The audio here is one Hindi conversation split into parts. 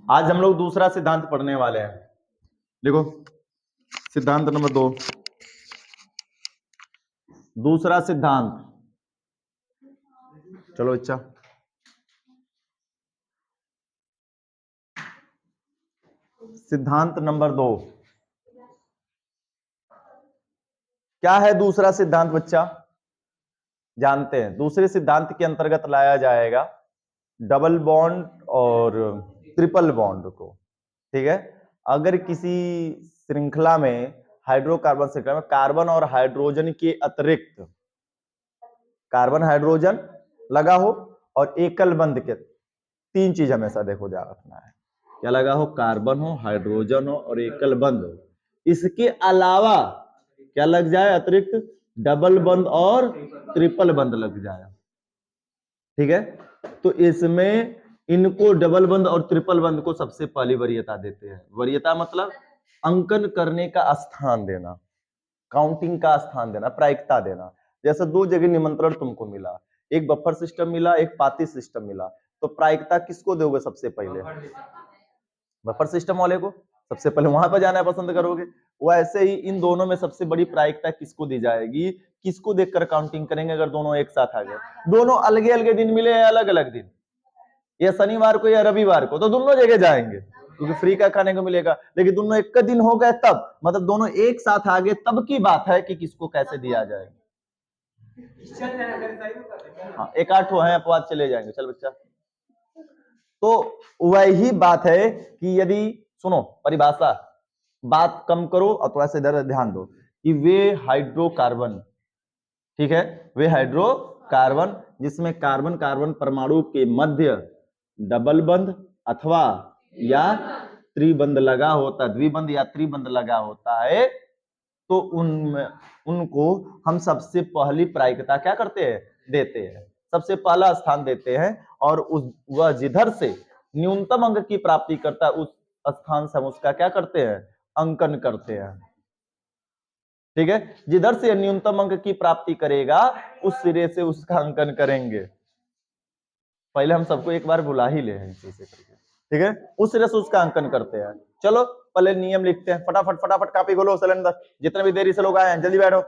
आज हम लोग दूसरा सिद्धांत पढ़ने वाले हैं। देखो सिद्धांत नंबर 2, दूसरा सिद्धांत। चलो अच्छा, सिद्धांत नंबर 2 क्या है? दूसरा सिद्धांत बच्चा जानते हैं। दूसरे सिद्धांत के अंतर्गत लाया जाएगा डबल बॉन्ड और ट्रिपल बॉन्ड को। ठीक है, अगर किसी श्रृंखला में, हाइड्रोकार्बन श्रृंखला में कार्बन और हाइड्रोजन के अतिरिक्त कार्बन हाइड्रोजन लगा हो और एकल बंध के, तीन चीज हमेशा देखो ध्यान रखना है, क्या लगा हो? कार्बन हो, हाइड्रोजन हो और एकल बंध हो। इसके अलावा क्या लग जाए? अतिरिक्त डबल बंध और ट्रिपल बंध लग जाए। ठीक है, तो इसमें इनको डबल बंध और ट्रिपल बंध को सबसे पहली वरीयता देते हैं। वरीयता मतलब अंकन करने का स्थान देना, काउंटिंग का स्थान देना, प्रायिकता देना। जैसे दो जगह निमंत्रण तुमको मिला, एक बफर सिस्टम मिला, एक पाती सिस्टम मिला, तो प्रायिकता किसको दोगे सबसे पहले? बफर सिस्टम वाले को सबसे पहले वहां पर जाना पसंद करोगे। वैसे ही इन दोनों में सबसे बड़ी प्रायिकता किसको दी जाएगी? किसको देखकर काउंटिंग करेंगे अगर दोनों एक साथ आ गए? दोनों अलग अलग दिन मिले या अलग अलग दिन, या शनिवार को या रविवार को, तो दोनों जगह जाएंगे क्योंकि फ्री का खाने को मिलेगा। लेकिन दोनों एक दिन हो गए तब, मतलब दोनों एक साथ आ गए तब की बात है कि किसको कैसे दिया जाए। हाँ, एक आठ है, अपवाद चले जाएंगे। चल बच्चा, तो वही बात है कि यदि सुनो परिभाषा, बात कम करो और थोड़ा सा इधर ध्यान दो कि वे हाइड्रोकार्बन, ठीक है, वे हाइड्रोकार्बन जिसमें कार्बन कार्बन परमाणु के मध्य डबल बंध अथवा या त्रिबंध लगा होता, द्विबंध या त्रिबंध लगा होता है, तो उनको हम सबसे पहली प्रायिकता क्या करते हैं? देते हैं, सबसे पहला स्थान देते हैं। और वह जिधर से न्यूनतम अंक की प्राप्ति करता है उस स्थान से हम उसका क्या करते हैं? अंकन करते हैं। ठीक है, जिधर से न्यूनतम अंक की प्राप्ति करेगा उस सिरे से उसका अंकन करेंगे। पहले हम सबको एक बार बुला ही ले हैं इसी से करके, ठीक है, उस सिरे से उसका अंकन करते हैं। चलो पहले नियम लिखते हैं, फटाफट फटाफट कापी खोलो, सिलेंडर, जितने भी देरी से लोग आए हैं जल्दी बैठो।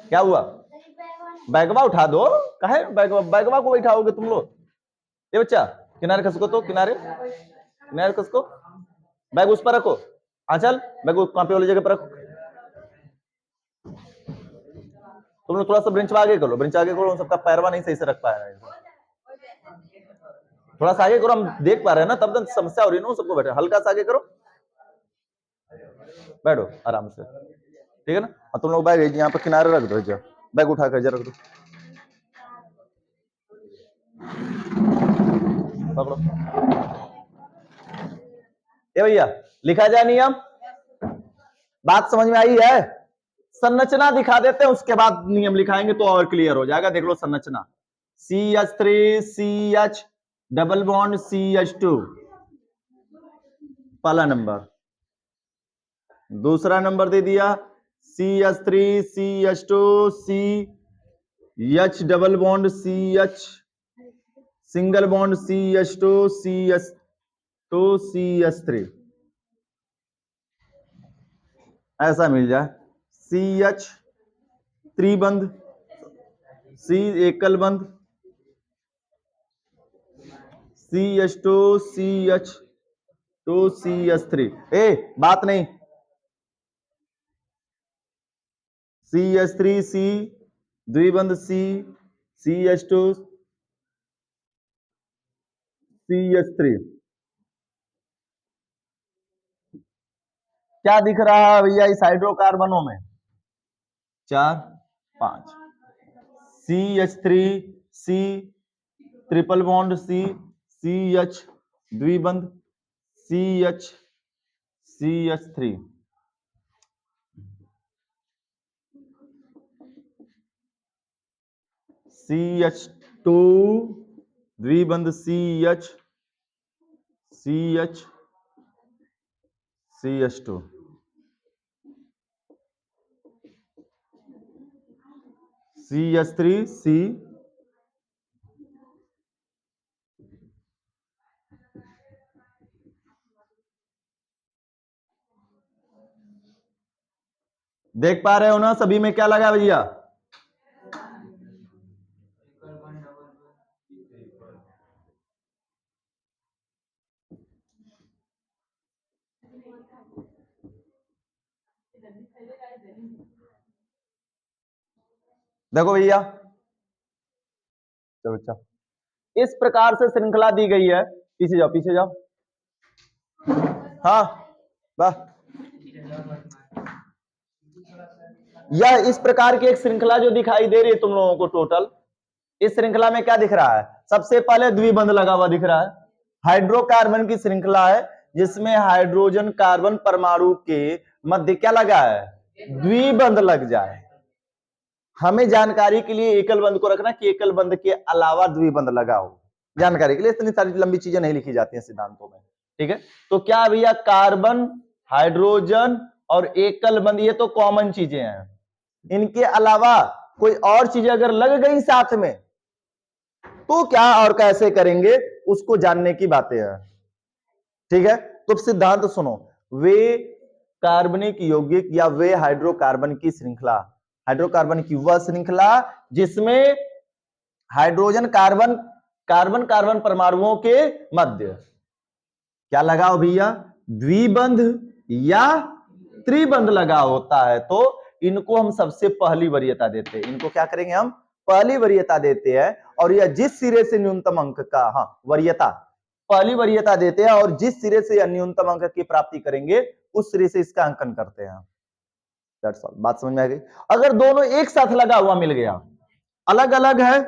क्या हुआ? बैगवा उठा दो। काहे बैगवा को बैठाओगे तुम लोग? ये बच्चा किनारे खसको, तो किनारे किनारे खसको, बैग उस पर रखो। चल बैग कॉपी वाली जगह पर रखो। तुम लोग थोड़ा सा ब्रेंच आगे करो, ब्रेंच आगे करो, सबका पैरवा नहीं सही से रख पाया है। थोड़ा सा आगे करो, हम देख पा रहे हैं ना, तब तक समस्या हो रही है ना सबको। बैठे हल्का सा आगे करो, बैठो आराम से, ठीक है ना। और तुम लोग बैग यहाँ पर किनारे रख दो, जा बैग उठा कर रख दो, पकड़ो। ए भैया लिखा जाए नियम, बात समझ में आई है? संरचना दिखा देते हैं, उसके बाद नियम लिखाएंगे तो और क्लियर हो जाएगा। देख लो संरचना, CH3 CH double bond CH2 पहला नंबर। दूसरा नंबर दे दिया CH3 CH2 CH double bond CH single bond CH2 CH2 CH3, ऐसा मिल जाए। CH त्रिबंध, C एकल बंध, CH2 CH2 CH3। बात नहीं, CH3 C द्विबंध C CH2 CH3। क्या दिख रहा है भैया इस हाइड्रोकार्बनों में? 4 5 CH3 C triple bond C CH द्विबंध CH CH3। CH2 द्विबंध CH CH CH2। CH3 C देख पा रहे हो ना सभी में क्या लगा भैया? देखो भैया, चलो अच्छा, इस प्रकार से श्रृंखला दी गई है। पीछे जाओ, पीछे जाओ। हाँ, वाह। यह इस प्रकार की एक श्रृंखला जो दिखाई दे रही है तुम लोगों को टोटल, इस श्रृंखला में क्या दिख रहा है? सबसे पहले द्विबंध लगा हुआ दिख रहा है। हाइड्रोकार्बन की श्रृंखला है जिसमें हाइड्रोजन कार्बन परमाणु के मध्य क्या लगा है? द्विबंध लग जाए। हमें जानकारी के लिए एकल बंध को रखना कि एकल बंध के अलावा द्विबंध लगा हो। जानकारी के लिए इतनी सारी लंबी चीजें नहीं लिखी जाती हैं सिद्धांतों में, ठीक है? तो क्या भैया, कार्बन, हाइड्रोजन और एकल बंध ये तो कॉमन चीजें हैं। इनके अलावा कोई और चीजें अगर लग गई साथ में तो क्या और कैसे करेंगे उसको जानने की बातें हैं, ठीक है? तो सिद्धांत सुनो, वे कार्बनिक यौगिक या वे हाइड्रोकार्बन की श्रृंखला, हाइड्रोकार्बन की वह श्रृंखला जिसमें हाइड्रोजन कार्बन कार्बन कार्बन परमाणुओं के मध्य क्या लगा हो भैया? द्विबंध या त्रिबंध लगा होता है। तो इनको हम सबसे पहली वरीयता देते हैं। इनको क्या करेंगे हम? पहली वरीयता देते हैं। और यह जिस सिरे से न्यूनतम अंक का, हाँ वरीयता, पहली वरीयता देते हैं और जिस सिरे से न्यूनतम अंक की प्राप्ति करेंगे उस सिरे से इसका अंकन करते हैं। बात समझ में आ गई? अगर दोनों एक साथ लगा हुआ मिल गया, अलग अलग है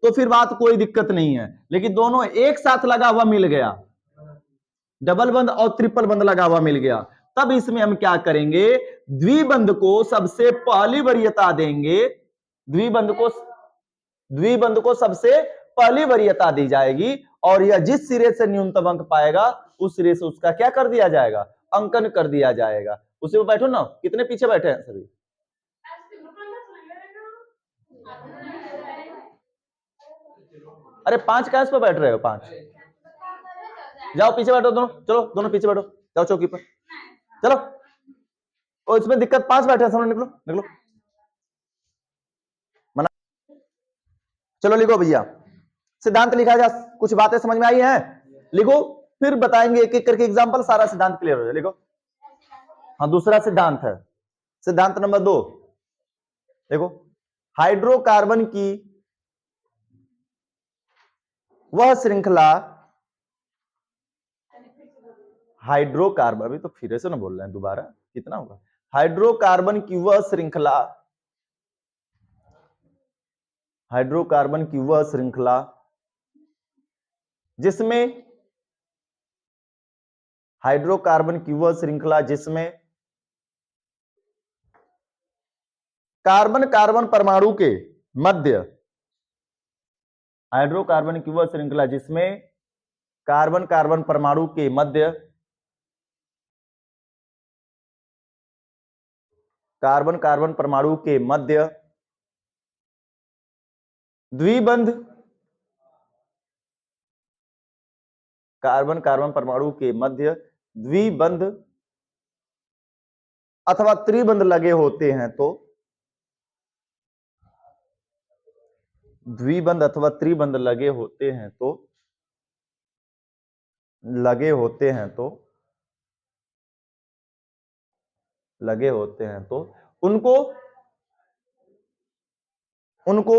तो फिर बात कोई दिक्कत नहीं है, लेकिन दोनों एक साथ लगा हुआ मिल गया, डबल बंद और ट्रिपल बंद लगा हुआ मिल गया, तब इसमें हम क्या करेंगे? द्विबंध को सबसे पहली वरीयता देंगे। द्विबंध को सबसे पहली वरीयता दी जाएगी और यह जिस सिरे से न्यूनतम अंक पाएगा उस सिरे से उसका क्या कर दिया जाएगा? अंकन कर दिया जाएगा। उसी में बैठो ना, कितने पीछे बैठे हैं सभी? अरे 5 कैस पे बैठ रहे हो? 5 जाओ पीछे बैठो दोनों, चलो दोनों पीछे बैठो, जाओ चौकी पर, चलो। और इसमें दिक्कत 5 बैठे हैं, सामने निकलो निकलो, मना। चलो लिखो भैया, सिद्धांत लिखा जा, कुछ बातें समझ में आई हैं? लिखो, फिर बताएंगे एक एक करके एग्जांपल, सारा सिद्धांत क्लियर हो जाए। लिखो। हाँ, दूसरा सिद्धांत है, सिद्धांत नंबर 2। देखो, हाइड्रोकार्बन की वह श्रृंखला, हाइड्रोकार्बन, अभी तो फिर से ना बोल रहे हैं दोबारा, कितना होगा? हाइड्रोकार्बन की वह श्रृंखला, हाइड्रोकार्बन की वह श्रृंखला जिसमें, हाइड्रोकार्बन की वह श्रृंखला जिसमें कार्बन कार्बन परमाणु के मध्य, हाइड्रोकार्बन की वह श्रृंखला जिसमें कार्बन कार्बन परमाणु के मध्य, कार्बन कार्बन परमाणु के मध्य द्विबंध, कार्बन कार्बन परमाणु के मध्य द्विबंध अथवा त्रिबंध लगे होते हैं तो, द्विबंध अथवा त्रिबंध लगे होते हैं तो, लगे होते हैं तो, लगे होते हैं तो उनको, उनको,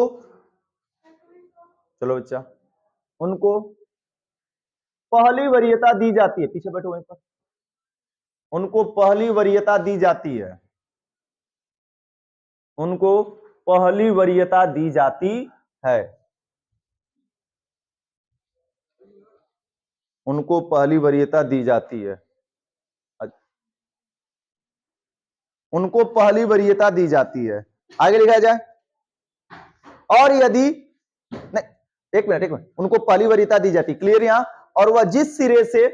चलो बच्चा, उनको पहली वरीयता दी जाती है। पीछे बैठो वहीं पर। उनको पहली वरीयता दी जाती है, उनको पहली वरीयता दी जाती है, उनको पहली वरीयता दी जाती है, उनको पहली वरीयता दी जाती है। आगे लिखा जाए, और यदि नहीं, एक मिनट, उनको पहली वरीयता दी जाती, क्लियर यहां? और वह जिस सिरे से,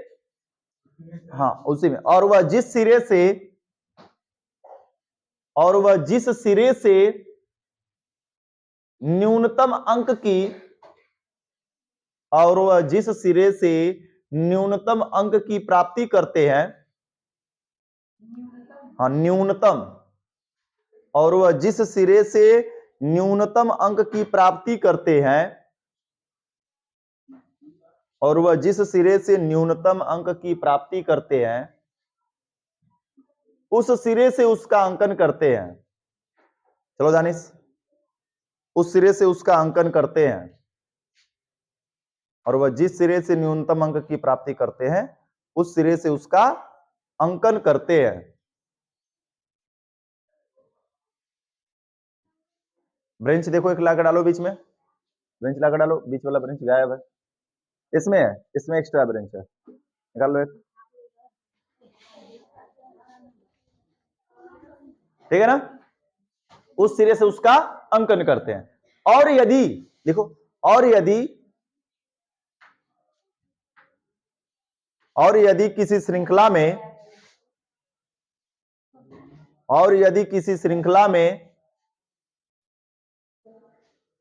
हाँ उसी में, और वह जिस सिरे से, और वह जिस सिरे से न्यूनतम अंक की, और वह जिस सिरे से न्यूनतम अंक की प्राप्ति करते हैं, हाँ न्यूनतम, और वह जिस सिरे से न्यूनतम अंक की प्राप्ति करते हैं, और वह जिस सिरे से न्यूनतम अंक की प्राप्ति करते हैं, उस सिरे से उसका अंकन करते हैं। चलो दानिश, उस सिरे से उसका अंकन करते हैं, और वह जिस सिरे से न्यूनतम अंक की प्राप्ति करते हैं, उस सिरे से उसका अंकन करते हैं। ब्रेंच देखो, एक लाकर डालो बीच में, ब्रेंच लाकर डालो, बीच वाला ब्रेंच गायब है। इसमें है, इसमें एक्स्ट्रा ब्रेंच है, निकाल लो एक, ठीक है ना। उस सिरे से उसका अंकन करते हैं। और यदि देखो, और यदि किसी श्रृंखला में, और यदि किसी श्रृंखला में,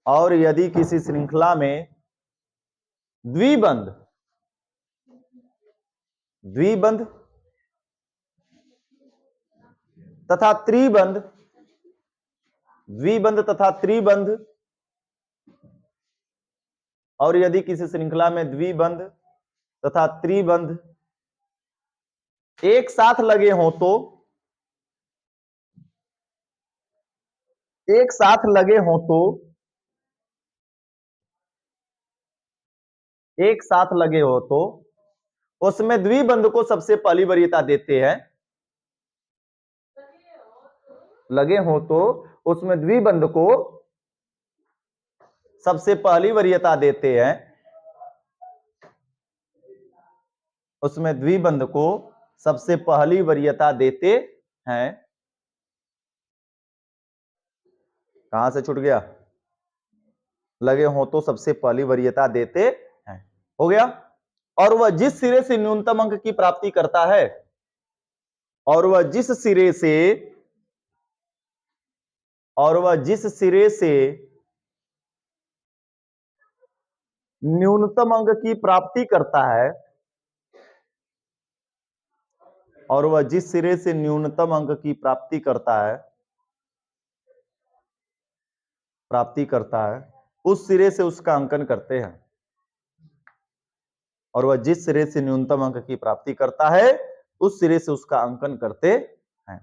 और यदि किसी श्रृंखला में द्विबंध तथा त्रिबंध, और यदि किसी श्रृंखला में द्विबंध तथा त्रिबंध एक साथ लगे हों तो, एक साथ लगे हों तो, एक साथ लगे हो तो उसमें द्विबंध को सबसे पहली वरीयता देते हैं। लगे हो तो उसमें द्विबंध को सबसे पहली वरीयता देते हैं, उसमें द्विबंध को सबसे पहली वरीयता देते हैं। कहां से छूट गया? लगे हो तो सबसे पहली वरीयता देते हैं, हो गया। और वह जिस सिरे से न्यूनतम अंक की प्राप्ति करता है, और वह जिस सिरे से, और वह जिस सिरे से न्यूनतम अंक की प्राप्ति करता है, और वह जिस सिरे से न्यूनतम अंक की प्राप्ति करता है, उस सिरे से उसका अंकन करते हैं। और वह जिस सिरे से न्यूनतम अंक की प्राप्ति करता है, उस सिरे से उसका अंकन करते हैं।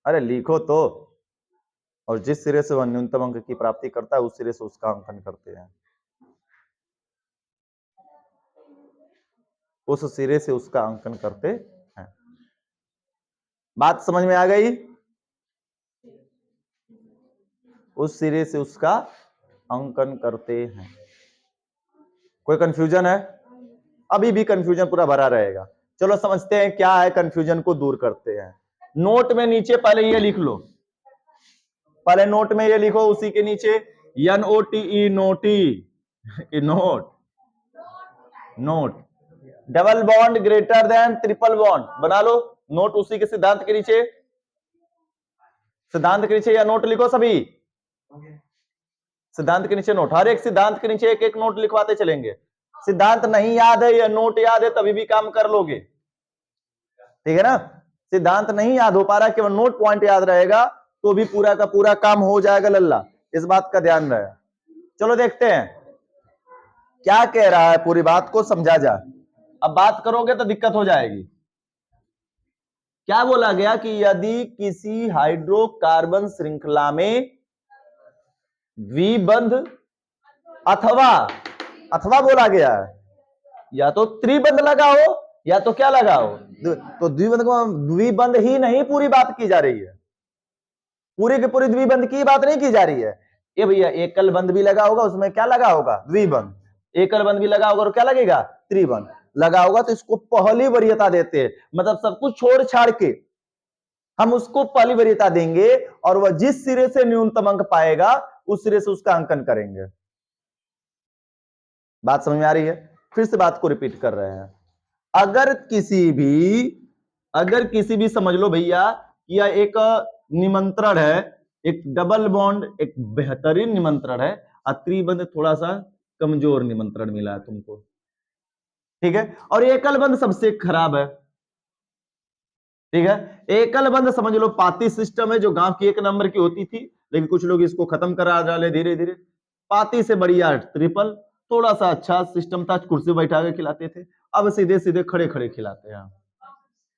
अरे लिखो तो। और जिस सिरे से वह न्यूनतम अंक की प्राप्ति करता है, उस सिरे से उसका अंकन करते हैं, उस सिरे से उसका अंकन करते हैं। बात समझ में आ गई? उस सिरे से उसका अंकन करते हैं। कोई कंफ्यूजन है? अभी भी कंफ्यूजन पूरा भरा रहेगा। चलो समझते हैं क्या है, कंफ्यूजन को दूर करते हैं। नोट में नीचे पहले ये लिख लो, पहले नोट में ये लिखो, उसी के नीचे NOTE, note, note, double bond greater than triple bond बना लो। नोट उसी के सिद्धांत के नीचे, सिद्धांत के नीचे या नोट लिखो सभी, सिद्धांत के नीचे नोट, हर एक सिद्धांत के नीचे एक एक नोट लिखवाते चलेंगे। सिद्धांत नहीं याद है या नोट याद है तभी भी काम कर लोगे, ठीक है ना। सिद्धांत नहीं याद हो पा रहा, केवल नोट पॉइंट याद रहेगा तो भी पूरा का पूरा काम हो जाएगा लल्ला, इस बात का ध्यान रहे। चलो देखते हैं क्या कह रहा है, पूरी बात को समझा जाए। अब बात करोगे तो दिक्कत हो जाएगी। क्या बोला गया कि यदि किसी हाइड्रोकार्बन श्रृंखला में द्विबंध अथवा बोला गया है, या तो त्रिबंध लगा हो या तो क्या लगा हो, तो द्विबंध ही नहीं पूरी बात की जा रही है, पूरी की पूरी द्विबंध की बात नहीं की जा रही है। ये भैया एकल बंध भी लगा होगा, उसमें क्या लगा होगा? द्विबंध। एकल बंध भी लगा होगा और क्या लगेगा? त्रिबंध लगा होगा, तो इसको पहली वरीयता देते हैं। मतलब सब कुछ छोड़ छाड़ के हम उसको पहली वरीयता देंगे, और वह जिस सिरे से न्यूनतम अंक पाएगा उस सिरे से उसका अंकन करेंगे। बात समझ में आ रही है? फिर से बात को रिपीट कर रहे हैं। अगर किसी भी समझ लो भैया, यह एक निमंत्रण है, एक डबल बॉन्ड एक बेहतरीन निमंत्रण है, और त्रिबंध थोड़ा सा कमजोर निमंत्रण मिला है तुमको, ठीक है। और एकल बंध सबसे खराब है, ठीक है। एकल बंद समझ लो पाती सिस्टम है जो गांव की 1 नंबर की होती थी, लेकिन कुछ लोग इसको खत्म करा डाले धीरे धीरे। पाती से बढ़िया ट्रिपल, थोड़ा सा अच्छा सिस्टम था, कुर्सी बैठा के खिलाते थे, अब सीधे सीधे खड़े खड़े खिलाते हैं,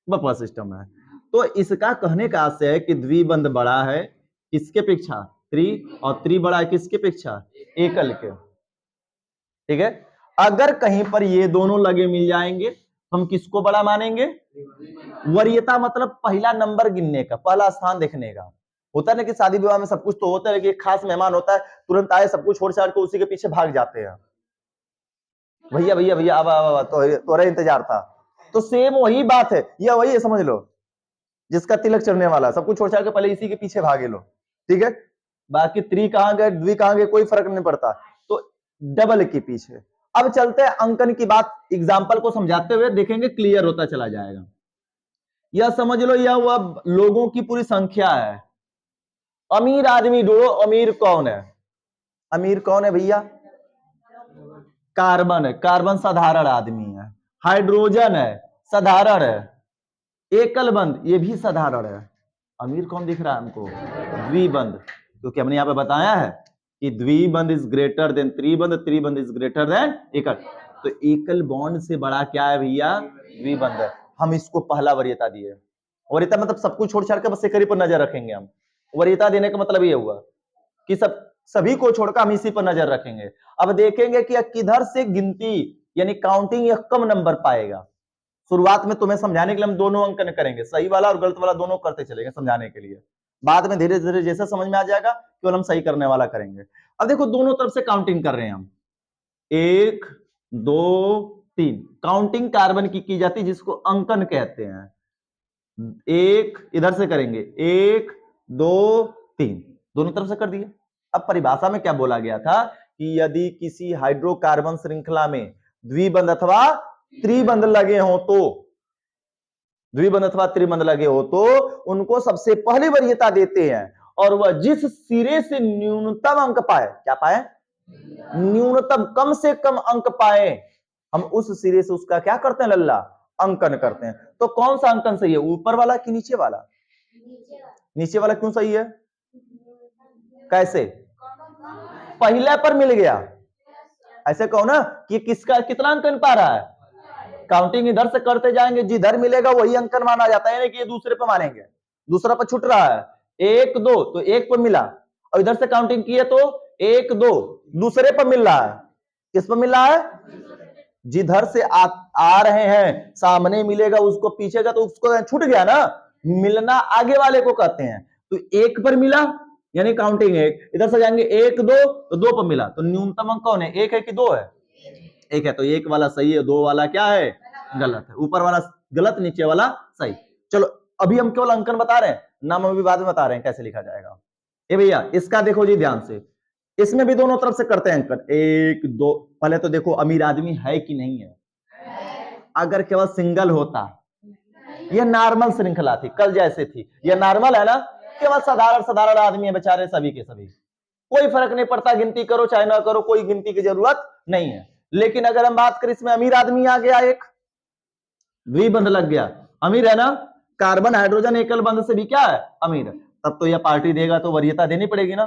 बकवास सिस्टम है। तो इसका कहने का आशय है कि द्विबंध बड़ा है किसके अपेक्षा, त्रि, और त्रि बड़ा है किसके अपेक्षा, एकल के। ठीक है। अगर कहीं पर ये दोनों लगे मिल जाएंगे हम किसको बड़ा मानेंगे, वरीयता मतलब पहला नंबर गिनने का, पहला स्थान देखने का। होता है ना कि शादी विवाह में सब कुछ तो होता है, लेकिन एक खास मेहमान होता है, तुरंत आए सब कुछ छोड़ छाड़ के उसी के पीछे भाग जाते हैं, भैया भैया भैया अब तो तोरा इंतजार था। तो सेम वही बात है, यह वही है, समझ लो जिसका तिलक चढ़ने वाला, सब कुछ छोड़ छाड़ के पहले इसी के पीछे भागे लो। ठीक है। बाकी त्रि कहां गए द्वि कहां गए कोई फर्क नहीं पड़ता, तो डबल के पीछे। अब चलते हैं अंकन की बात, एग्जाम्पल को समझाते हुए देखेंगे, क्लियर होता चला जाएगा। यह समझ लो यह वह लोगों की पूरी संख्या है। अमीर आदमी ढूंढो, अमीर कौन है, अमीर कौन है भैया, कार्बन है, कार्बन साधारण आदमी है। हाइड्रोजन है, साधारण है। एकल बंद ये भी साधारण है। अमीर कौन दिख रहा है हमको, द्विबंध, क्योंकि हमने यहाँ पे बताया है कि द्विबंध इज ग्रेटर देन त्रिबंध, त्रिबंध इज ग्रेटर देन एकल। तो एकल बॉन्ड से बड़ा क्या है भैया, द्विबंध है। हम इसको पहला वरीयता दिए। वरीयता मतलब सब कुछ छोड़ छाड़ के बस एक पर नजर रखेंगे हम। वरीयता देने का मतलब ये हुआ कि सभी को छोड़कर हम इसी पर नजर रखेंगे। अब देखेंगे कि किधर से गिनती यानी काउंटिंग यह कम नंबर पाएगा। शुरुआत में तुम्हें समझाने के लिए हम दोनों अंकन करेंगे, सही वाला और गलत वाला दोनों करते चलेंगे समझाने के लिए। बाद में धीरे धीरे जैसे समझ में आ जाएगा केवल हम सही करने वाला करेंगे। अब देखो दोनों तरफ से काउंटिंग कर रहे हैं हम, 1 2 3 काउंटिंग कार्बन की जाती है जिसको अंकन कहते हैं। एक इधर से करेंगे, 1 2 3 दोनों तरफ से कर दिए। अब परिभाषा में क्या बोला गया था कि यदि किसी हाइड्रोकार्बन श्रृंखला में द्विबंध अथवा त्रिबंध लगे हो तो, द्विबंध अथवा त्रिबंध लगे हो तो उनको सबसे पहली वरीयता देते हैं, और वह जिस सिरे से न्यूनतम अंक पाए, क्या पाए, न्यूनतम कम से कम अंक पाए, हम उस सिरे से उसका क्या करते हैं लल्ला, अंकन करते हैं। तो कौन सा अंकन सही है, ऊपर वाला कि नीचे वाला, नीचे वाला क्यों सही है, कैसे, पहले पर मिल गया, ऐसे कहो ना कि किसका कितना अंकन पा रहा है, काउंटिंग इधर से करते जाएंगे, जिधर मिलेगा वही अंकन माना जाता है, कि ये दूसरे पे मानेंगे, दूसरा पर छूट रहा है, 1 2 तो 1 पर मिला, और इधर से काउंटिंग किए तो 1 2 दूसरे पर मिल रहा है, किस पर मिल रहा है, जिधर से आ रहे हैं सामने मिलेगा उसको, पीछे का तो उसको छूट गया ना, मिलना आगे वाले को कहते हैं। तो 1 पर मिला यानी काउंटिंग 1, इधर से जाएंगे 1 2 तो 2 पर मिला, तो न्यूनतम अंक कौन है, 1 है कि 2 है, 1 है, तो 1 वाला सही है, 2 वाला क्या है, गलत है, ऊपर वाला गलत, नीचे वाला सही। चलो अभी हम केवल अंकन बता रहे हैं, नाम अभी बाद में बता रहे हैं कैसे लिखा जाएगा। ए भैया इसका देखो जी ध्यान से, इसमें भी दोनों तरफ से करते हैं अंकन, 1 2, पहले तो देखो अमीर आदमी है कि नहीं है, अगर केवल सिंगल होता, यह नॉर्मल श्रृंखला थी कल जैसे थी, यह नॉर्मल है ना, केवल साधारण साधारण आदमी है बेचारे सभी के सभी, कोई फर्क नहीं पड़ता, गिनती करो चाहे ना करो, कोई गिनती की जरूरत नहीं है। लेकिन अगर हम बात करें इसमें अमीर आदमी आ गया, एक द्विबंध लग गया, अमीर है ना, कार्बन हाइड्रोजन एकल बंध से भी क्या है, अमीर है, तब तो यह पार्टी देगा, तो वरीयता देनी पड़ेगी ना।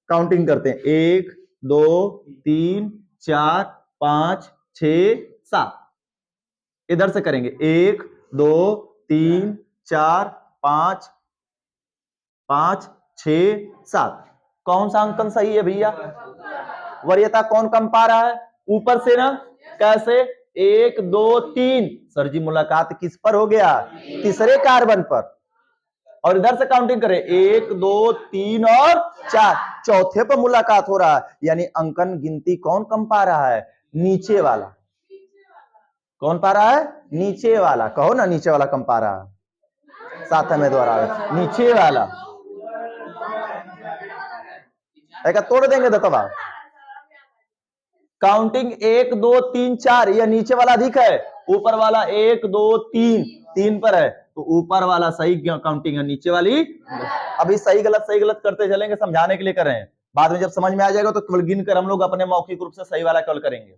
काउंटिंग करते हैं, 1 2 3 4 5 6 7, इधर से करेंगे 1 2 3 4 5 5 6 7, कौन सा अंकन सही है भैया, वरीयता कौन कम पा रहा है, ऊपर से ना, कैसे, 1 2 3, सर जी मुलाकात किस पर हो गया, तीसरे कार्बन पर, और इधर से काउंटिंग करें 1 2 3 और 4, चौथे पर मुलाकात हो रहा है, यानी अंकन गिनती कौन कम पा रहा है, नीचे वाला, कौन पा रहा है, नीचे वाला, कहो ना नीचे वाला कम पा रहा है, साथ में द्वारा नीचे वाला, तोड़ देंगे दतवा, काउंटिंग 1 2 3 4, यह नीचे वाला अधिक है, ऊपर वाला 1 2 3 3 पर है, तो ऊपर वाला सही काउंटिंग है, नीचे वाली अभी सही गलत करते चलेंगे, समझाने के लिए कर रहे हैं, बाद में जब समझ में आ जाएगा तो केवल गिनकर हम लोग अपने मौखिक रूप से सही वाला केवल करेंगे,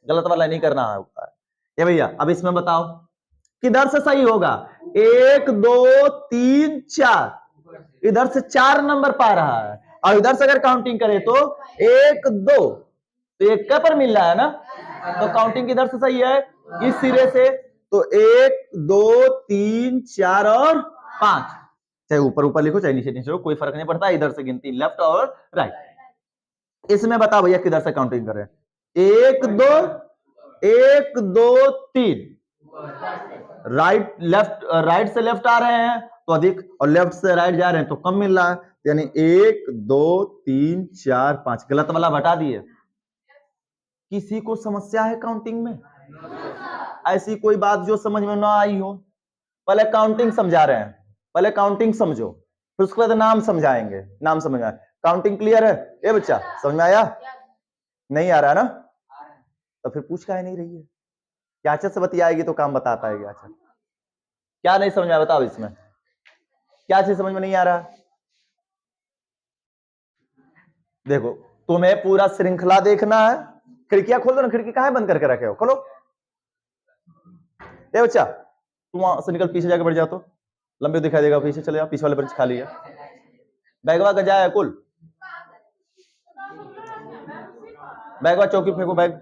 गलत वाला नहीं करना होता है। ये भैया अब इसमें बताओ, किधर से सही होगा? 1 2 3 4, इधर से 4 नंबर पा रहा है, और इधर से अगर काउंटिंग करें तो 1 2, तो 1 पर मिल रहा है ना, तो काउंटिंग किधर से सही है? इस सिरे से। तो 1 2 3 4 और 5, चाहे ऊपर ऊपर लिखो चाहे नीचे नीचे, कोई फर्क नहीं पड़ता, इधर से गिनती लेफ्ट और राइट। इसमें बताओ भैया किधर से काउंटिंग करें? 1 2 1 2 3, राइट लेफ्ट, राइट से लेफ्ट आ रहे हैं तो अधिक, और लेफ्ट से राइट जा रहे हैं तो कम मिल रहा है, यानी 1 2 3 4 5, गलत वाला बता दिए। किसी को समस्या है काउंटिंग में? ऐसी कोई बात जो समझ में ना आई हो? पहले काउंटिंग समझा रहे हैं, पहले काउंटिंग समझो, फिर उसके बाद नाम समझाएंगे, नाम समझ आए। काउंटिंग क्लियर है? ए बच्चा समझ में आया? नहीं आ रहा ना? तो फिर पूछ काहे नहीं रही है? क्या अच्छे से बतियाएगी तो काम बता पाएगी। अच्छा क्या नहीं समझ में आया बताओ, इसमें क्या चीज समझ में नहीं आ रहा? देखो तुम्हें पूरा श्रृंखला देखना है। खिड़कियां खोल दो ना, खिड़की काहे बंद करके रखे हो? खोलो। ए बच्चा तुम वहां से निकल, पीछे जाके बैठ जाओ, तो लंबे दिखाई देगा, पीछे चले जाओ, पीछे वाले बेंच खाली है। बैगवा का जाए कुल, बैगवा चौकी फेंको, बैग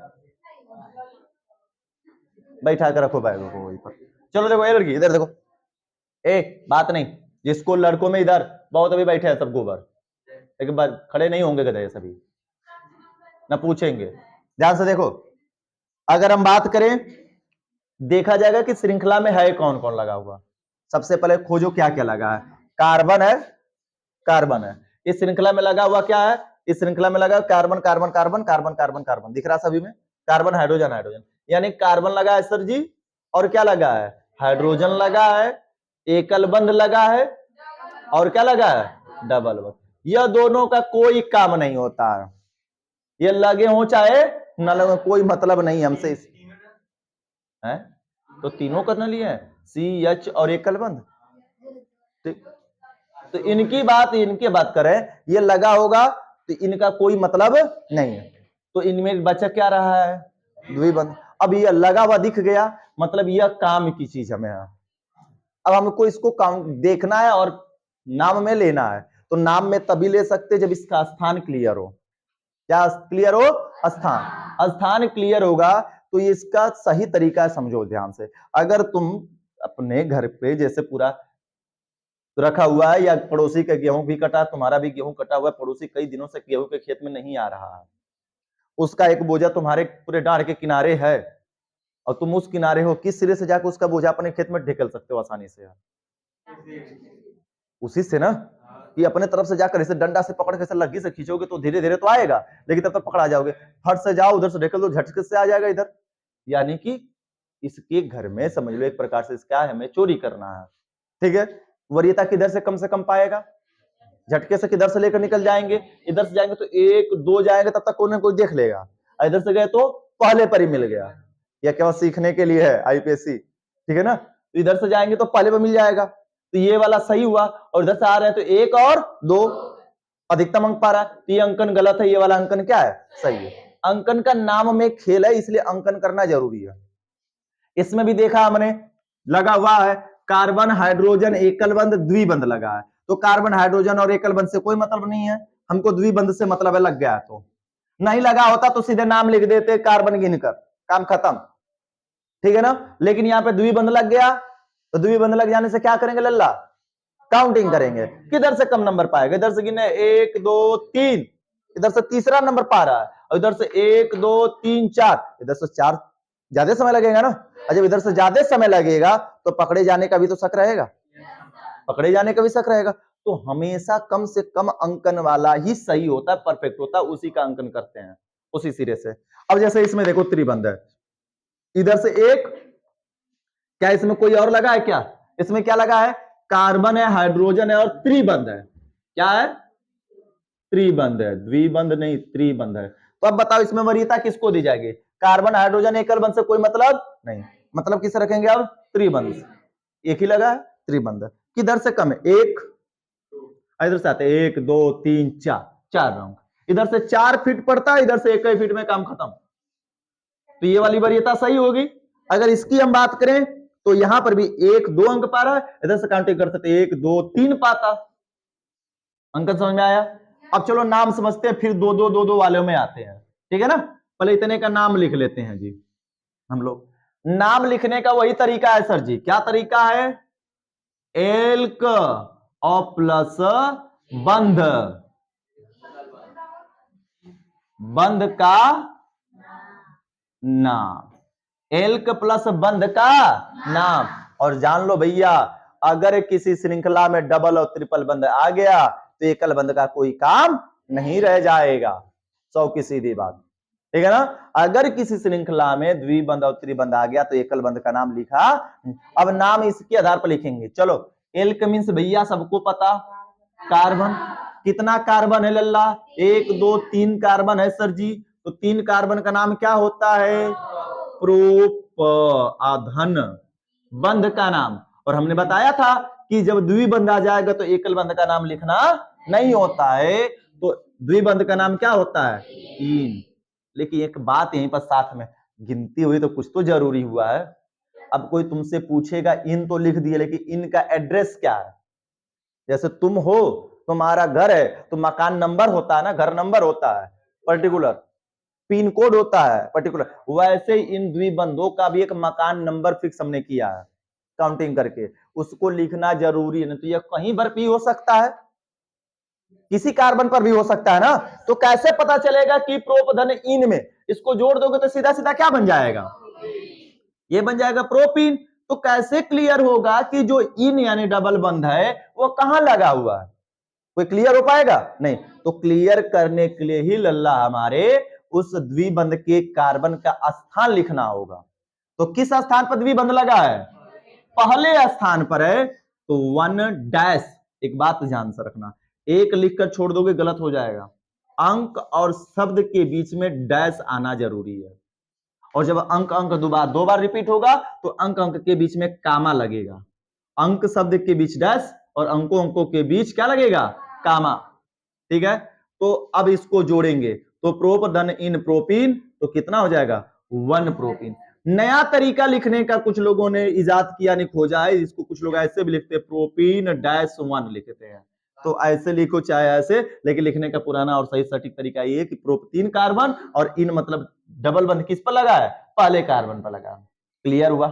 बैठा कर रखो बैग को वहीं पर। चलो देखो, ए लड़की इधर देखो, ए बात नहीं, जिसको लड़कों में इधर बहुत अभी बैठे हैं सब गोबर, एक बार खड़े नहीं होंगे गधे सभी, ना पूछेंगे। ध्यान से देखो, अगर हम बात करें, देखा जाएगा कि श्रृंखला में है कौन कौन लगा हुआ। सबसे पहले खोजो क्या क्या लगा है। कार्बन है, कार्बन है, इस श्रृंखला में लगा हुआ क्या है? इस श्रृंखला में लगा carbon carbon carbon carbon carbon carbon, दिख रहा सभी में? कार्बन हाइड्रोजन हाइड्रोजन, यानी कार्बन लगा है सर जी, और क्या लगा है? हाइड्रोजन लगा है, एकल बंध लगा है, और क्या लगा है? डबल बंध। यह दोनों का कोई काम नहीं होता है, ये लगे हो चाहे न लगे, कोई मतलब नहीं हमसे है। तो तीनों का न लिया है, CH और एकल बंध, तो इनकी बात करें, ये लगा होगा तो इनका कोई मतलब नहीं है, तो इनमें बचा क्या रहा है? द्विबंध। अब ये लगा हुआ दिख गया, मतलब यह काम की चीज हमें है। अब हमको इसको काम देखना है और नाम में लेना है, तो नाम में तभी ले सकते जब इसका स्थान क्लियर हो। क्या क्लियर हो? स्थान। स्थान क्लियर होगा तो इसका सही तरीका समझो ध्यान से। अगर तुम अपने घर पे जैसे पूरा रखा हुआ है, या पड़ोसी का गेहूं भी कटा, तुम्हारा भी गेहूं कटा हुआ है, पड़ोसी कई दिनों से गेहूं के खेत में नहीं आ रहा है, उसका एक बोझा तुम्हारे पूरे डांड के किनारे है, और तुम उस किनारे हो, किस सिरे से जाकर उसका बोझा अपने खेत में ढकेल सकते हो आसानी से? उसी से ना, कि अपने तरफ से जाकर इसे डंडा से पकड़ के लग्गी से खींचोगे तो धीरे धीरे तो आएगा, लेकिन तब तक पकड़ा जाओगे। फट से जाओ उधर से ढकेल दो, झटके से आ जाएगा इधर। यानी कि इसके घर में समझ लो एक प्रकार से इसका हमें चोरी करना है, ठीक है। वरीयता किधर से कम पाएगा? झटके से किधर से लेकर निकल जाएंगे, इधर से जाएंगे तो 1 2 जाएंगे, तब तक कोई ना कोई देख लेगा, इधर से गए तो पहले पर ही मिल गया। यह केवल सीखने के लिए है IPSC, ठीक है ना। तो इधर से जाएंगे तो पहले पर मिल जाएगा, तो ये वाला सही हुआ, और इधर से आ रहे हैं तो 1 और 2 अधिकतम अंक पा रहा है, तो ये अंकन गलत है, ये वाला अंकन क्या है? सही है। अंकन का नाम में खेल है, इसलिए अंकन करना जरूरी है। इसमें भी देखा हमने, लगा हुआ है कार्बन हाइड्रोजन एकल बंध द्विबंध लगा है, तो कार्बन हाइड्रोजन और एकल बंध से कोई मतलब नहीं है, हमको द्विबंध से मतलब है, लग गया। तो नहीं लगा होता तो सीधे नाम लिख देते कार्बन गिनकर, काम खत्म, ठीक है ना। लेकिन यहाँ पे द्विबंध लग गया, तो द्विबंध लग जाने से क्या करेंगे लल्ला? काउंटिंग करेंगे। किधर से कम नंबर पाएगा? इधर से गिने 1 2 3, इधर से तीसरा नंबर पा रहा है, और इधर से 1 2 3 4, इधर से 4 ज्यादा समय लगेगा ना। और जब इधर से ज्यादा समय लगेगा तो पकड़े जाने का भी तो शक रहेगा, पकड़े जाने का भी शक रहेगा। तो हमेशा कम से कम अंकन वाला ही सही होता है, परफेक्ट होता है, उसी का अंकन करते हैं उसी सिरे से। अब जैसे इसमें देखो त्रिबंध है, इधर से 1, क्या इसमें कोई और लगा है क्या? इसमें क्या लगा है? कार्बन है, हाइड्रोजन है, और त्रिबंध है। क्या है? त्रिबंध है, द्विबंध नहीं, त्रिबंध है। तो अब बताओ इसमें वरीयता किसको दी जाएगी? कार्बन हाइड्रोजन एकल बंध से कोई मतलब नहीं, मतलब किसे रखेंगे अब? त्रिबंध। एक ही लगा है, त्रिबंध। किधर से कम है? 1, इधर से आते 1 2 3 4, 4 रंग, इधर से 4 फीट पड़ता है, इधर से 1 फीट में काम खत्म। तो ये वाली वरीयता सही होगी। अगर इसकी हम बात करें तो यहां पर भी 1 2 अंक पा रहा है, इधर से काउंटिंग कर सकते 1 2 3 पाता। अंक समझ में आया? अब चलो नाम समझते हैं, फिर 2 2 2 2 वाले में आते हैं, ठीक है ना। पहले इतने का नाम लिख लेते हैं जी। हम लोग नाम लिखने का वही तरीका है सर जी। क्या तरीका है? एल्क और प्लस बंध, बंध का नाम, एल्क प्लस बंध का नाम। और जान लो भैया, अगर किसी श्रृंखला में डबल और ट्रिपल बंध आ गया तो एकल बंध का कोई काम नहीं रह जाएगा। 100 की सीधी बात, ठीक है ना। अगर किसी श्रृंखला में द्विबंध और त्रिबंध आ गया तो एकल बंध का नाम लिखा। अब नाम इसके आधार पर लिखेंगे। चलो एल्क मीन्स भैया सबको पता, कार्बन। कितना कार्बन है लल्ला? 1 2 3 कार्बन है सर जी। तो 3 कार्बन का नाम क्या होता है? प्रोपधन, बंध का नाम। और हमने बताया था कि जब द्विबंध आ जाएगा तो एकल बंध का नाम लिखना नहीं होता है। तो द्विबंध का नाम क्या होता है? इन। लेकिन एक बात यहीं पर साथ में, गिनती हुई तो कुछ तो जरूरी हुआ है। अब कोई तुमसे पूछेगा इन तो लिख दिए, लेकिन इन का एड्रेस क्या है? जैसे तुम हो, तुम्हारा घर है तो मकान नंबर होता है ना, घर नंबर होता है पर्टिकुलर, पिन कोड होता है पर्टिकुलर। वैसे इन द्विबंधों का भी एक मकान नंबर फिक्स हमने किया है काउंटिंग करके, उसको लिखना जरूरी है। नहीं तो यह कहीं पर भी हो सकता है, किसी कार्बन पर भी हो सकता है ना। तो कैसे पता चलेगा कि प्रोपधन इन में? इसको जोड़ दोगे तो सीधा सीधा क्या बन जाएगा? ये बन जाएगा प्रोपीन। तो कैसे क्लियर होगा कि जो इन यानी डबल बंध है वो कहां लगा हुआ है? कोई क्लियर हो पाएगा? नहीं। तो क्लियर करने के लिए ही लल्ला हमारे उस द्विबंध के कार्बन का स्थान लिखना होगा। तो किस स्थान पर द्विबंध लगा है? पहले स्थान पर है, तो 1 डैश। एक बात ध्यान से रखना, एक लिखकर छोड़ दोगे गलत हो जाएगा। अंक और शब्द के बीच में डैश आना जरूरी है। और जब अंक अंक दो बार रिपीट होगा तो अंक अंक के बीच में कामा लगेगा। अंक शब्द के बीच डैश और अंकों अंकों के बीच क्या लगेगा? कामा, ठीक है। तो अब इसको जोड़ेंगे तो प्रोपधन इन प्रोपीन, तो कितना हो जाएगा? 1 प्रोपीन। नया तरीका लिखने का कुछ लोगों ने इजाद किया, नहीं खोजा है। इसको कुछ लोग ऐसे भी लिखते हैं, प्रोपीन डैश 1 लिखते हैं। तो ऐसे लिखो चाहे ऐसे, लेकिन लिखने का पुराना और सही सटीक तरीका ये है कि प्रोप 3 कार्बन और इन मतलब डबल बंध किस पर लगा है? पहले कार्बन पर लगा। क्लियर हुआ?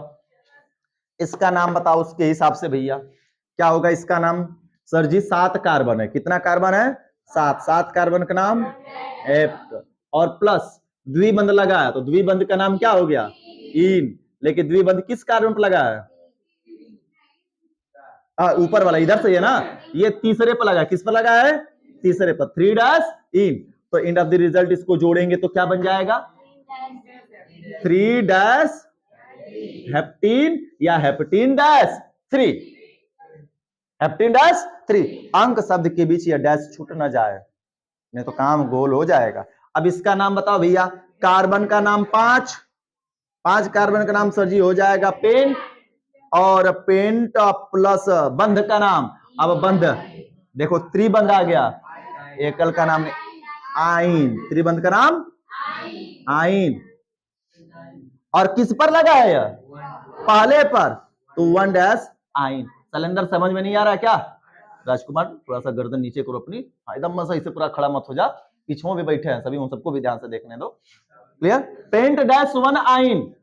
इसका नाम बताओ उसके हिसाब से भैया, क्या होगा इसका नाम? सर जी 7 कार्बन है। कितना कार्बन है? 7। 7 कार्बन का नाम एप्ट, और प्लस द्विबंध लगा है तो द्विबंध का नाम क्या हो गया? इन। लेकिन द्विबंध किस कार्बन पर लगा है? ऊपर वाला इधर से है ना, ये तीसरे पर लगा। किस पर लगा है? तीसरे पर। 3 डैश इन। तो एंड ऑफ द रिजल्ट इसको जोड़ेंगे तो क्या बन जाएगा? 3 डैश हेप्टीन या हेप्टीन डैश 3, हेप्टीन डैश 3। अंक शब्द के बीच यह डैश छूट ना जाए, नहीं तो काम गोल हो जाएगा। अब इसका नाम बताओ भैया। कार्बन का नाम 5 कार्बन का नाम सर जी हो जाएगा पेंट, और पेंट प्लस बंध का नाम। अब बंध देखो, त्रिबंध आ गया, एकल का नाम आइन। त्रिबंध का नाम आइन, और किस पर लगा है यह? पहले पर, तो 1 डैश आइन। सलेंदर समझ में नहीं आ रहा क्या? राजकुमार थोड़ा सा गर्दन नीचे करो अपनी, एकदम सही से पूरा खड़ा मत हो जा, पीछे भी बैठे हैं सभी, उन सबको भी ध्यान से देखने दो। क्लियर? पेंट डैश 1 आइन।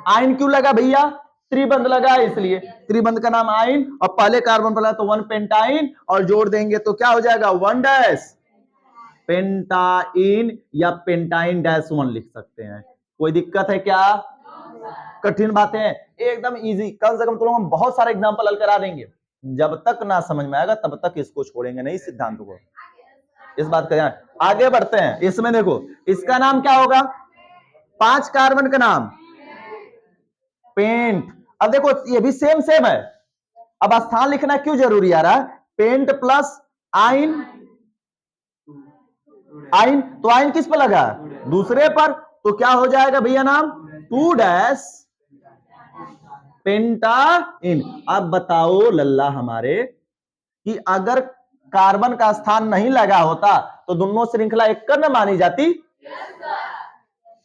आइन क्यों लगा भैया? त्रिबंध लगा है इसलिए। त्रिबंध का नाम आइन और पहले कार्बन पर लगा तो 1 पेंटाइन, और जोड़ देंगे तो क्या हो जाएगा? 1 डैश पेंटाइन या पेंटाइन डैश 1 लिख सकते हैं। कोई दिक्कत है क्या? कठिन बातें एकदम इजी। कम से कम तुम हम बहुत सारे एग्जांपल हल करा देंगे। जब तक ना समझ में आएगा तब तक इसको छोड़ेंगे नहीं, सिद्धांत को। इस बात का ध्यान। आगे बढ़ते हैं। इसमें देखो इसका नाम क्या होगा? 5 कार्बन का नाम पेंट। अब देखो ये भी सेम सेम है। अब स्थान लिखना क्यों जरूरी आ रहा है? पेंट प्लस आइन। आइन तो आइन किस पर लगा? दूसरे पर। तो क्या हो जाएगा भैया नाम? 2 डैश पेंटाइन। अब बताओ लल्ला हमारे कि अगर कार्बन का स्थान नहीं लगा होता तो दोनों श्रृंखला एक न मानी जाती?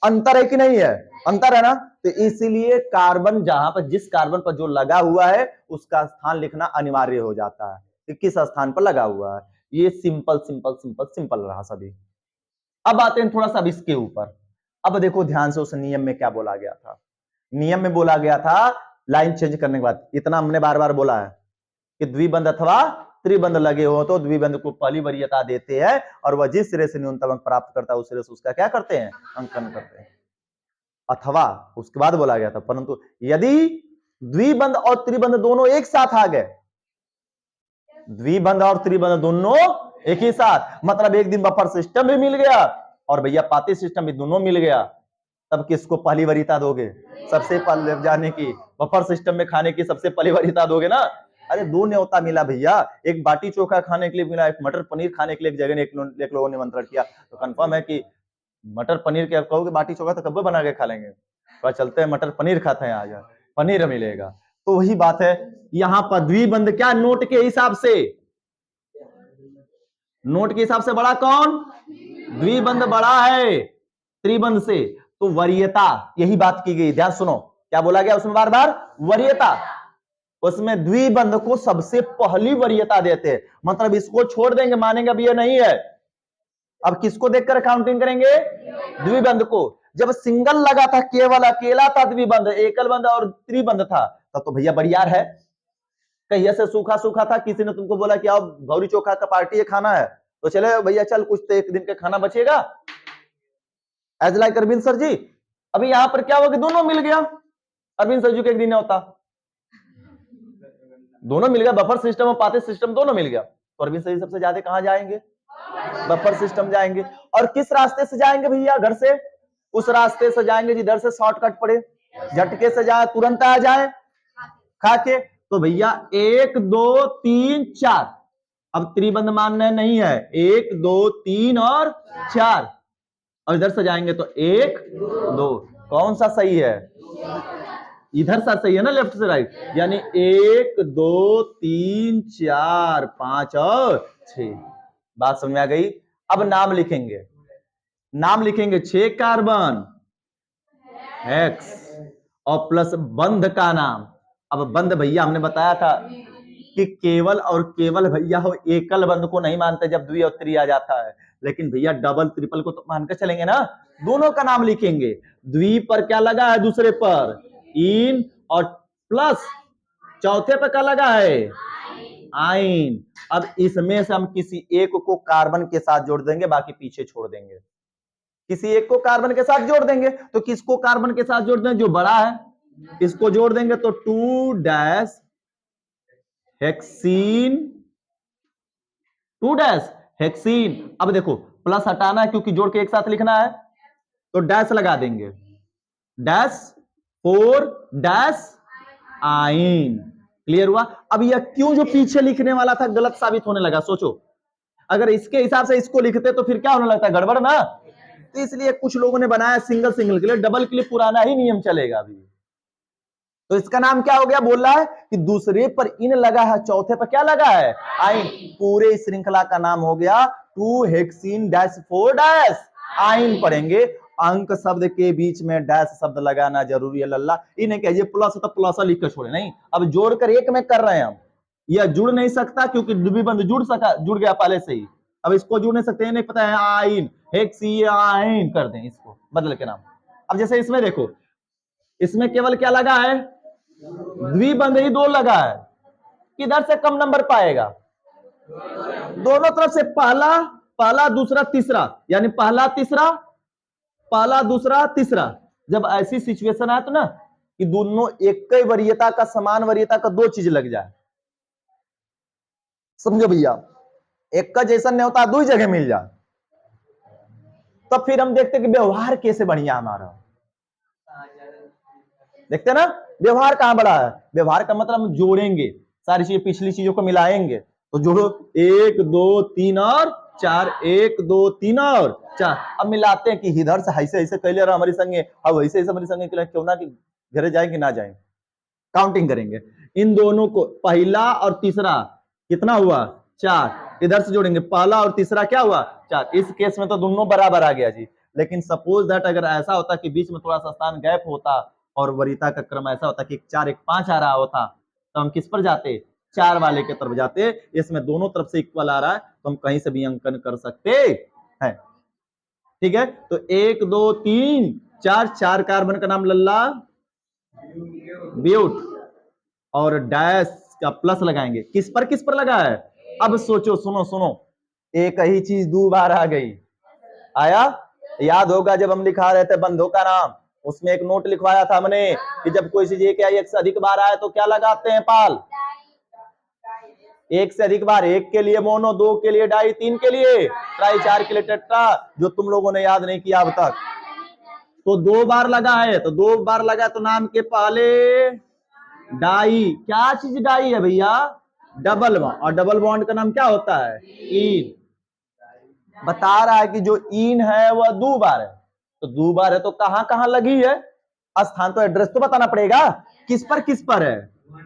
अंतर है कि नहीं है? अंतर है ना। तो इसीलिए कार्बन जहां पर जिस कार्बन पर जो लगा हुआ है उसका स्थान लिखना अनिवार्य हो जाता है कि किस स्थान पर लगा हुआ है। ये सिंपल सिंपल सिंपल सिंपल रहा सभी। अब आते हैं थोड़ा सा अब इसके ऊपर। अब देखो ध्यान से उस नियम में क्या बोला गया था। नियम में बोला गया था लाइन चेंज करने के बाद, इतना हमने बार बार बोला है कि द्विबंध अथवा त्रिबंध लगे हो तो द्विबंध को पहली वरीयता देते हैं और वह जिस सिरे से न्यूनतम अंक प्राप्त करता है उस सिरे से उसका क्या करते हैं? अंकन करते हैं। अथवा उसके बाद बोला गया था, परंतु यदि द्विबंध और त्रिबंध दोनों एक साथ आ गए, द्विबंध और त्रिबंध दोनों एक ही साथ, मतलब एक दिन बफर सिस्टम भी मिल गया और भैया पाती सिस्टम भी दोनों मिल गया, तब किसको पहली वरीयता दोगे? सबसे पहले जाने की, बफर सिस्टम में खाने की सबसे पहली वरीयता दोगे ना। अरे दो न्योता मिला भैया, एक बाटी चोखा खाने के लिए मिला, एक मटर पनीर खाने के लिए एक जगह एक लोगों ने निमंत्रण किया, तो कंफर्म है कि मटर पनीर के कहोगे बाटी चोखा तो कब बना के खा लेंगे, तो चलते हैं मटर पनीर खाते हैं, आज पनीर मिलेगा। तो वही बात है यहां पर द्विबंध क्या नोट के हिसाब से, नोट के हिसाब से बड़ा कौन? द्विबंध बड़ा है त्रिबंध से, तो वरीयता यही बात की गई। ध्यान सुनो क्या बोला गया उसमें बार बार? वरीयता। उसमें द्विबंध को सबसे पहली वरीयता देते हैं, मतलब इसको छोड़ देंगे, मानेंगे अब ये नहीं है, अब किसको देखकर काउंटिंग करेंगे? द्विबंध को। जब सिंगल लगा था, केवल अकेला था द्विबंध, एकल बंध और त्रिबंध था, तब तो भैया बढ़िया है। कहीं ऐसे सूखा सूखा था, किसी ने तुमको बोला कि आओ भौरी चोखा का पार्टी है, खाना है, तो चले भैया चल, कुछ तो एक दिन का खाना बचेगा, एज लाइक अरविंद सर जी। अभी यहां पर क्या होगा, दोनों मिल गया, अरविंद सर जी के एक दिन होता, दोनों मिल गया, बफर सिस्टम और पाते सिस्टम दोनों मिल गया, तो अरविंद सर जी सबसे ज्यादा कहां जाएंगे? बफर सिस्टम जाएंगे। और किस रास्ते से जाएंगे भैया? घर से उस रास्ते से जाएंगे जिधर से शॉर्टकट पड़े, झटके से जाए, तुरंत आ जाए खा के। तो भैया 1 2 3 4, अब त्रिबंध मानना नहीं है, 1 2 3 और 4, और इधर से जाएंगे तो 1 2, कौन सा सही है? इधर सा सही है ना, लेफ्ट से राइट, यानी 1 2 3 4 5 और 6। बात समझ में आ गई? अब नाम लिखेंगे, नाम लिखेंगे 6 कार्बन हेक्स और प्लस बंध का नाम। अब बंध भैया हमने बताया था कि केवल और केवल भैया हो एकल बंध को नहीं मानते जब द्वि और त्रि आ जाता है, लेकिन भैया डबल ट्रिपल को तो मान के चलेंगे ना। दोनों का नाम लिखेंगे, द्वि पर क्या लगा है? दूसरे पर इन, और प्लस चौथे पर क्या लगा है? आइन। अब इसमें से हम किसी एक को कार्बन के साथ जोड़ देंगे, बाकी पीछे छोड़ देंगे। किसी एक को कार्बन के साथ जोड़ देंगे, तो किसको कार्बन के साथ जोड़ देंगे? जो बड़ा है इसको जोड़ देंगे, तो 2 डैश हेक्सीन, 2 डैश हेक्सीन। अब देखो प्लस हटाना है क्योंकि जोड़ के एक साथ लिखना है, तो डैश लगा देंगे, डैश 4 डैश आइन। क्लियर हुआ? अब यह क्यों जो पीछे लिखने वाला था गलत साबित होने लगा? सोचो, अगर इसके हिसाब से इसको लिखते तो फिर क्या होने लगता? गड़बड़ ना। तो इसलिए कुछ लोगों ने बनाया सिंगल सिंगल के लिए, डबल के लिए पुराना ही नियम चलेगा अभी। तो इसका नाम क्या हो गया? बोल रहा है कि दूसरे पर इन लगा है, चौथे पर क्या लगा है? आइन। पूरे इस श्रृंखला का नाम हो गया 2 हेक्सीन डैश 4 डैश आइन। पढ़ेंगे अंक शब्द के बीच में डैश शब्द लगाना जरूरी है लल्ला। इन्हें कहिए प्लस तो प्लस लिख कर छोड़े नहीं, अब जोड़कर एक में कर रहे हैं हम। यह जुड़ नहीं सकता क्योंकि द्विबंध जुड़ गया पहले से ही, अब इसको जुड़ नहीं सकते, नहीं पता है आइन हेक्सीन कर दें, इसको बदल के नाम। अब जैसे इसमें देखो, इसमें केवल क्या लगा है? द्विबंध ही 2 लगा है, किधर से कम नंबर पाएगा? दोनों तरफ से, पहला पहला दूसरा तीसरा, यानी पहला तीसरा, पहला दूसरा तीसरा। जब ऐसी सिचुएशन आए तो ना कि दोनों एक ही वरीयता का, समान वरीयता का 2 चीज लग जाए, समझो भैया, एक का जैसा नहीं होता 2 जगह मिल जाए, तब फिर हम देखते कि व्यवहार कैसे बढ़िया हमारा, देखते ना व्यवहार कहां बड़ा है। व्यवहार का मतलब हम जोड़ेंगे सारी चीजें, पिछली चीजों को मिलाएंगे, तो जोड़ो 1 2 3 और 4, 1 2 3 और 4। अब मिलाते हैं कि इधर से ऐसे ऐसे कैले रहा हमारी संगे, अब वैसे ऐसे हमारी संगे क्यों ना, कि घरे जाए कि ना जाए, काउंटिंग करेंगे इन दोनों को, पहला और तीसरा कितना हुआ? 4। इधर से जोड़ेंगे, पहला और तीसरा क्या हुआ? 4। इस केस में तो दोनों बराबर आ गया जी, लेकिन सपोज दैट अगर ऐसा होता कि बीच में थोड़ा सा स्थान गैप होता और वरीयता का क्रम ऐसा होता कि 4 1 5 आ रहा होता, तो हम किस पर जाते? 4 वाले के तरफ जाते। इसमें दोनों तरफ से इक्वल आ रहा है तो हम कहीं से भी अंकन कर सकते हैं। ठीक है, तो 1 2 3 4, 4 कार्बन का नाम लल्ला ब्यूट, और डैश का प्लस लगाएंगे। किस पर लगा है? अब सोचो, सुनो सुनो, एक ही चीज 2 बार आ गई। आया? याद होगा जब हम लिखा रहे थे बंधों का नाम, उसमें एक नोट लिखवाया था हमने कि जब कोई चीज एक या एक से अधिक बार आए तो क्या लगाते हैं पाल? एक से अधिक बार, एक के लिए मोनो, 2 के लिए डाई, 3 के लिए ट्राई, 4 के लिए टेट्रा, जो तुम लोगों ने याद नहीं किया अब तक। तो 2 बार लगा है, तो 2 बार लगा तो नाम के पहले डाई। क्या चीज डाई है भैया? Double bond. और डबल बॉन्ड का नाम क्या होता है? इन। बता रहा है कि जो इन है वह 2 बार है, तो 2 बार है तो कहां कहां लगी है? स्थान तो एड्रेस तो बताना पड़ेगा। किस पर है?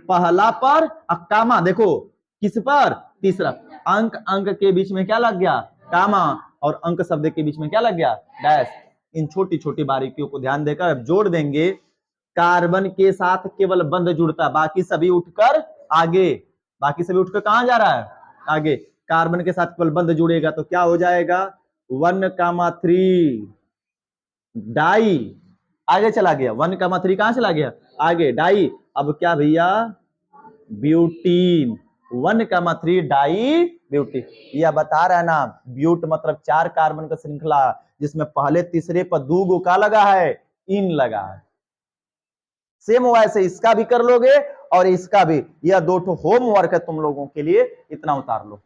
पहला पर, कामा देखो किस पर? तीसरा। अंक अंक के बीच में क्या लग गया? कामा। और अंक शब्द के बीच में क्या लग गया? डैश। इन छोटी छोटी बारीकियों को ध्यान देकर अब जोड़ देंगे। कार्बन के साथ केवल बंध जुड़ता है, बाकी सभी उठकर आगे। बाकी सभी उठकर कहां जा रहा है? आगे। कार्बन के साथ केवल बंध जुड़ेगा तो क्या हो जाएगा? 1,3 डाई। आगे चला गया 1,3 कहां चला गया? आगे। डाई। अब क्या भैया? ब्यूटीन। 1,3 di butene. यह बता रहा है ना, ब्यूट मतलब 4 कार्बन का श्रृंखला जिसमें पहले तीसरे पर 2 गो का लगा है? इन लगा है। सेम वैसे इसका भी कर लोगे और इसका भी। यह 2 होमवर्क है तुम लोगों के लिए, इतना उतार लो।